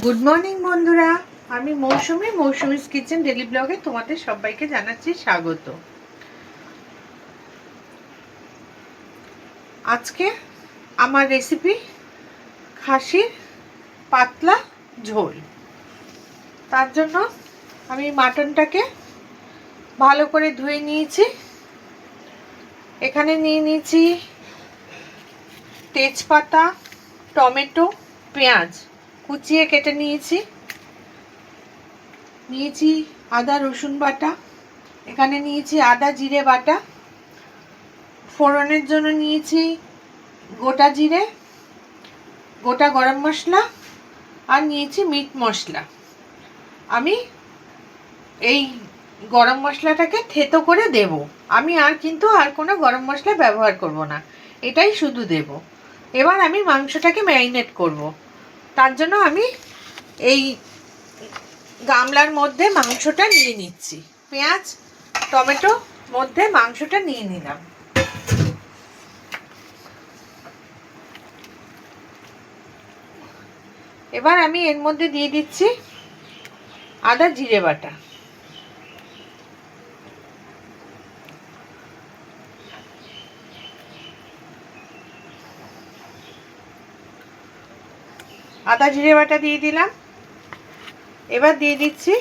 Good morning বন্ধুরা, আমি Mousumi's kitchen daily ব্লগে তোমাদের সবাইকে জানাচ্ছি স্বাগত। আজকে আমার রেসিপি খাসির পাতলা ঝোল। তার জন্য আমি মাটনটাকে ভালো করে ধুয়ে নিয়েছি। এখানে নিয়ে নিয়েছি তেজপাতা, টমেটো, পেঁয়াজ কুচিয়ে কেটে নিয়েছি আদা রসুন বাটা, এখানে নিয়েছি আদা জিরে বাটা, ফোড়নের জন্য নিয়েছি গোটা জিরে, গোটা গরম মশলা আর নিয়েছি মিট মশলা। আমি এই গরম মশলাটাকে থেতো করে দেব। আমি কিন্তু আর কোনো গরম মশলা ব্যবহার করব না, এটাই শুধু দেব। এবার আমি মাংসটাকে ম্যারিনেট করব। তার জন্য আমি এই গামলার মধ্যে মাংসটা নিয়ে নিচ্ছি। পেঁয়াজ টমেটো মধ্যে মাংসটা নিয়ে নিলাম। এবার আমি এর মধ্যে দিয়ে দিচ্ছি আদা জিরে বাটা। আদা জিরে বাটা দিয়ে দিলাম। এবার দিয়ে দিচ্ছি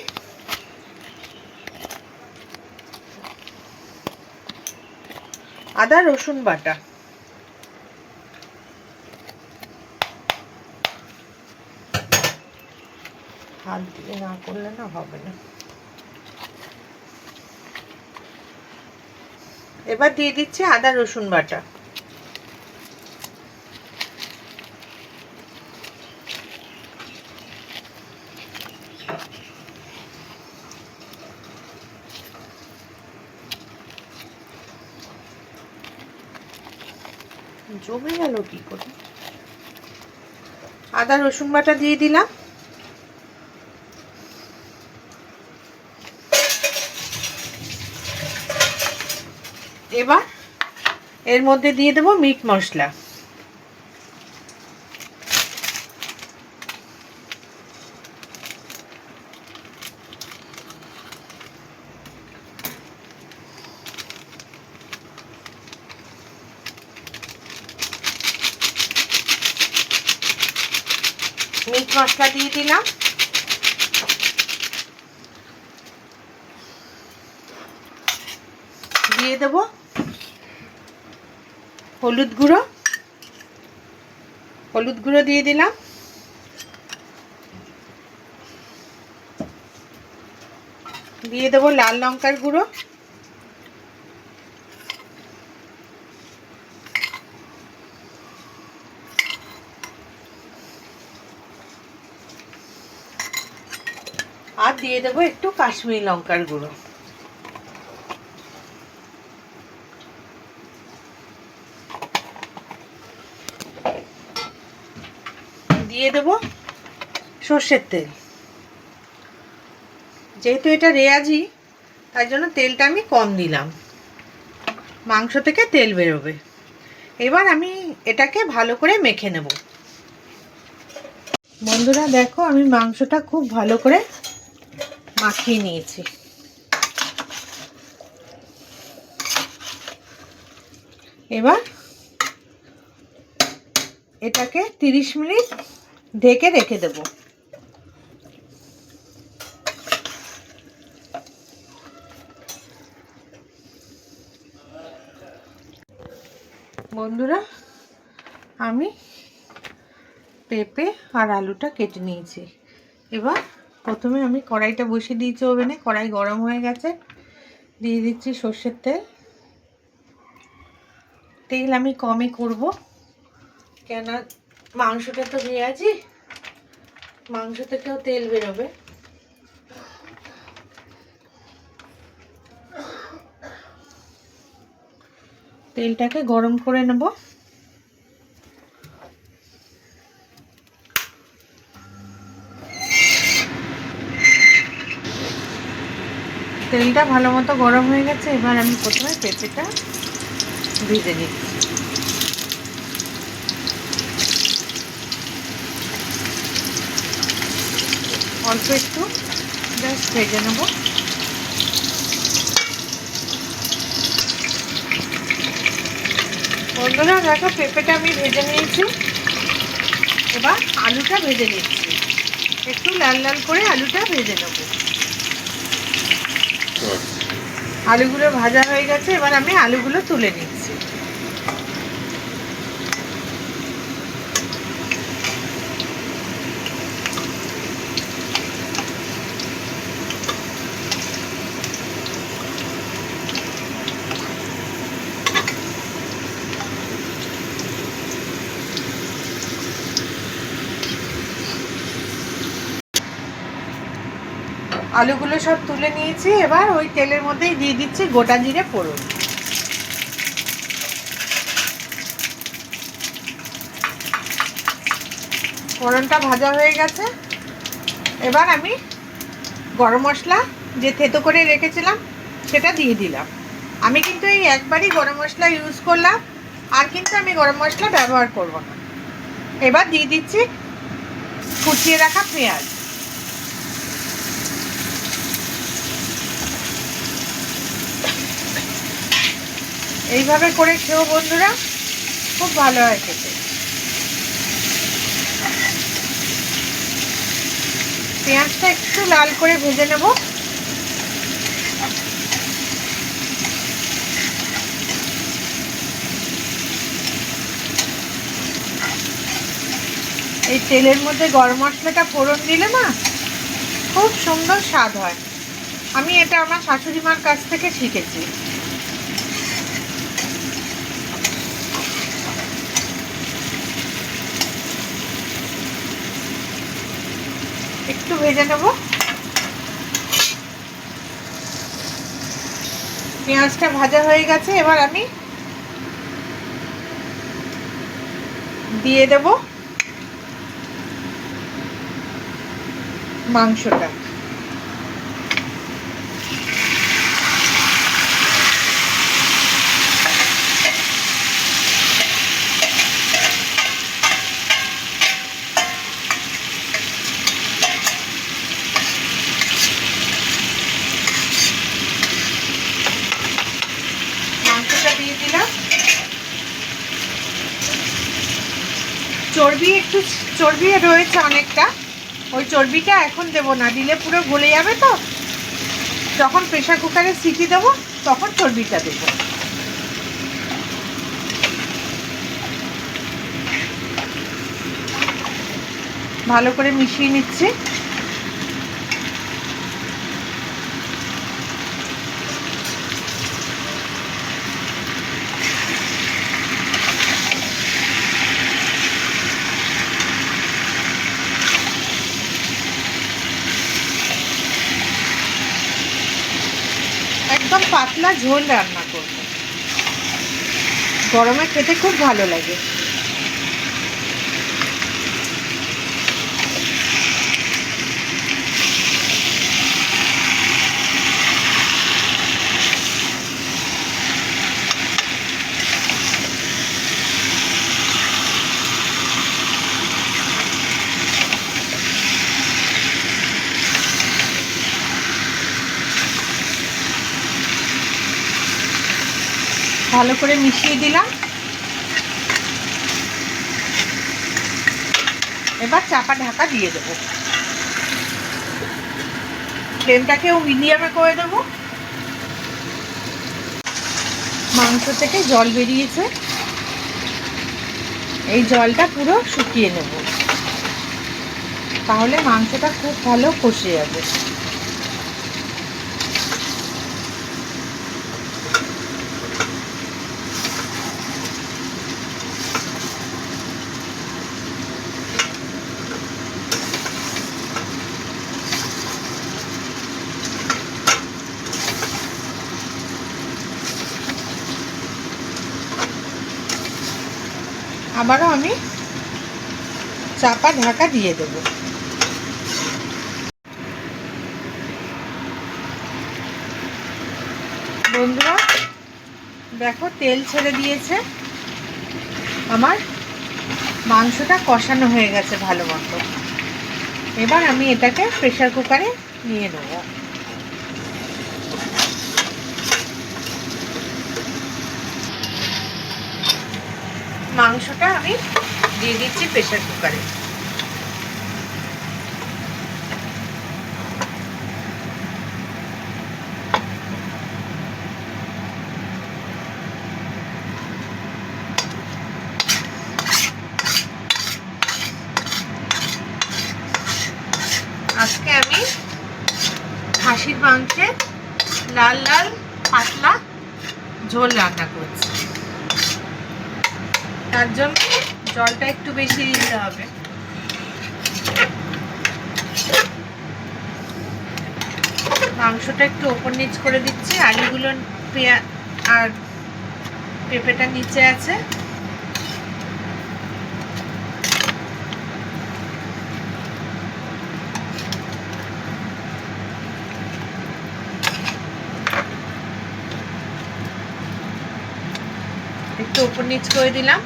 আদা রসুন বাটা। হাত দিয়ে না করলে না হবে না। এবার দিয়ে দিচ্ছি আদা রসুন বাটা। জমে গেল কি করে? আদা রসুন বাটা দিয়ে দিলাম। এবার এর মধ্যে দিয়ে দেব মিট মশলা। মিট মশলা দিয়ে দিলাম। দিয়ে দেব হলুদ গুঁড়ো দিয়ে দিলাম। দিয়ে দেব লাল লঙ্কার গুঁড়ো। আর দিয়ে দেব একটু কাশ্মীরি লঙ্কার গুঁড়ো। দিয়ে দেব সর্ষের তেল। যেহেতু এটা রেয়াজি, তাই জন্য তেলটা আমি কম দিলাম, মাংস থেকে তেল বেরোবে। এবার আমি এটাকে ভালো করে মেখে নেব। বন্ধুরা দেখো, আমি মাংসটা খুব ভালো করে মাখিয়ে নিয়েছি। এবার এটাকে 30 মিনিট ঢেকে রেখে দেব। বন্ধুরা, আমি পেঁপে আর আলুটা কেটে নিয়েছি। এবার প্রথমে আমি কড়াইটা বসিয়ে দিয়েছি ওভেনে। কড়াই গরম হয়ে গেছে, দিয়ে দিচ্ছি সর্ষের তেল। তেল আমি কমই করব, কেন মাংসটা তো ভেজেছি, মাংস থেকেও তেল বেরোবে। তেলটাকে গরম করে নেব। তেলটা ভালো মতো গরম হয়ে গেছে। এবার আমি প্রথমে পেঁপেটা ভেজে নিচ্ছি। অল্প একটু জাস্ট ভেজে নেব। বন্ধুরা দেখো পেঁপেটা আমি ভেজে নিয়েছি, এবার আলুটা ভেজে নিচ্ছি। একটু লাল লাল করে আলুটা ভেজে নেব। আলুগুলো ভাজা হয়ে গেছে, এবার আমি আলুগুলো তুলে নিচ্ছি। আলুগুলো সব তুলে নিয়েছি, এবার ওই তেলের মধ্যেই দিয়ে দিচ্ছি গোটা জিরে ফোড়ন। ফোড়নটা ভাজা হয়ে গেছে, এবার আমি গরম মশলা যে থেতো করে রেখেছিলাম সেটা দিয়ে দিলাম। আমি কিন্তু এই একবারই গরম মশলা ইউজ করলাম, আর কিন্তু আমি গরম মশলা ব্যবহার করব না। এবার দিয়ে দিচ্ছি কুচিয়ে রাখা পেঁয়াজ। এইভাবে করে খেও বন্ধুরা, খুব ভালো হয় খেতে। পেঁয়াজটা একটু লাল করে ভেজে নেব। এই তেলের মধ্যে গরম মশলাটা ফোড়ন দিলে না খুব সুন্দর স্বাদ হয়। আমি এটা আমার শাশুড়ি মার কাছ থেকে শিখেছি। একটু ভেজে নেব। পেঁয়াজটা ভাজা হয়ে গেছে, এবার আমি দিয়ে দেব মাংসটা। মাংসটা দিয়ে দিলাম। চর্বি রয়েছে অনেকটা, ওই চর্বিটা এখন দেব না, দিলে পুরো গলে যাবে। তো যখন প্রেসার কুকারে সিটি দেবো তখন চর্বিটা দেবো। ভালো করে মিশিয়ে নিচ্ছি। একদম পাতলা ঝোল রান্না করব, গরমে খেতে খুব ভালো লাগে। ভালো করে মিশিয়ে দিলাম। এবার চাপা ঢাকা দিয়ে দেবো। ফ্লেমটাকেও মিডিয়ামে করে দেবো। মাংস থেকে জল বেরিয়েছে, এই জলটা পুরো শুকিয়ে নেব, তাহলে মাংসটা খুব ভালো কষে যাবে। আবারও আমি চাপা ঢাকা দিয়ে দেব। বন্ধুরা দেখো তেল ছেড়ে দিয়েছে, আমার মাংসটা কষানো হয়ে গেছে ভালো মতো। এবার আমি এটাকে প্রেসার কুকারে নিয়ে নেব। মাংসটা আমি দিয়ে দিচ্ছি প্রেসার কুকারে। আজকে আমি খাসির মাংসের লাল লাল পাতলা ঝোল রান্না করছি, তার জন্য জলটা একটু বেশি দিতে হবে। মাংসটা একটু ওপর নিচ করে দিচ্ছি, আলুগুলো আর পেঁপেটা নিচে আছে। একটু উপর নিচ করে দিলাম।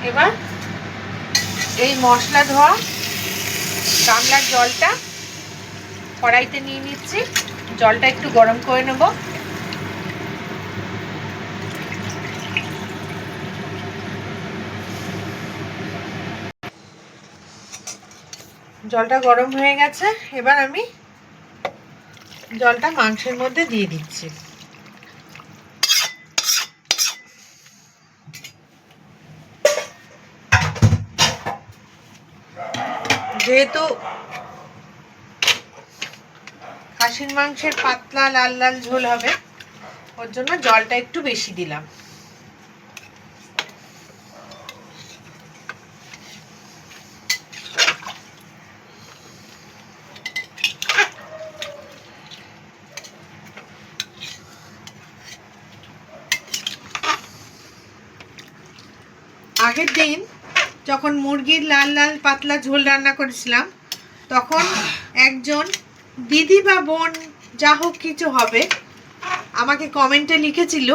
এবার এই মশলা ধোয়া গামলার জলটা কড়াইতে নিয়ে নিচ্ছি। জলটা একটু গরম করে নেব। জলটা গরম হয়ে গেছে, এবার আমি জলটা মাংসের মধ্যে দিয়ে দিচ্ছি। যেহেতু খাসির মাংসের পাতলা লাল লাল ঝোল হবে, ওর জন্য জলটা একটু বেশি দিলাম। আগের দিন যখন মুরগির লাল লাল পাতলা ঝোল রান্না করেছিলাম, তখন একজন দিদি বা বোন যা হোক কিছু হবে, আমাকে কমেন্টে লিখেছিল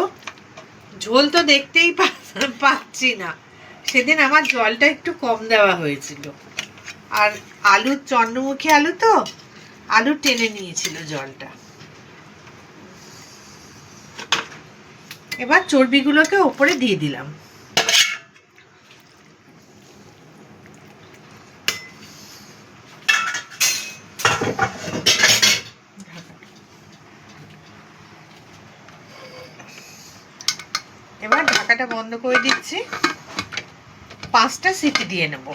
ঝোল তো দেখতেই পাচ্ছি না। সেদিন আমার জলটা একটু কম দেওয়া হয়েছিল, আর আলু চন্দ্রমুখী আলু তো আলু টেনে নিয়েছিল জলটা। এবার চর্বিগুলোকে ওপরে দিয়ে দিলাম। এবার ঢাকাটা বন্ধ করে দিচ্ছি। 5টা সিটি দিয়ে নেব।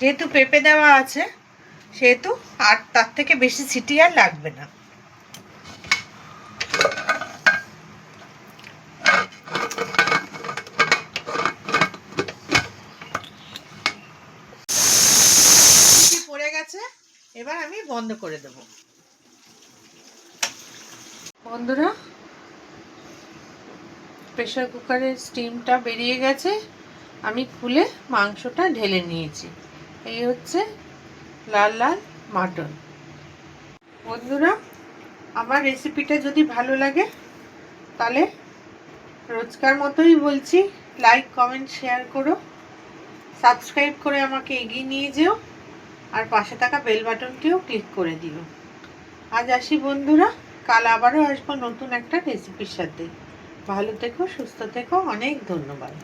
যেহেতু পেঁপে দেওয়া আছে সেহেতু আর তার থেকে বেশি সিটি আর লাগবে না। সিটি পড়ে গেছে, এবার আমি বন্ধ করে দেব। বন্ধুরা, প্রেসার কুকারের স্টিমটা বেরিয়ে গেছে, আমি খুলে মাংসটা ঢেলে নিয়েছি। এই হচ্ছে লাল লাল মাটন। বন্ধুরা, আমার রেসিপিটা যদি ভালো লাগে তাহলে রোজকার মতোই বলছি, লাইক কমেন্ট শেয়ার করো, সাবস্ক্রাইব করে আমাকে এগিয়ে নিয়ে যেও, আর পাশে থাকা বেল বাটনটিও ক্লিক করে দিও। আজ আসি বন্ধুরা, কাল আবারও আসবো নতুন একটা রেসিপির সাথে। ভালো থেকো, সুস্থ থেকো, অনেক ধন্যবাদ।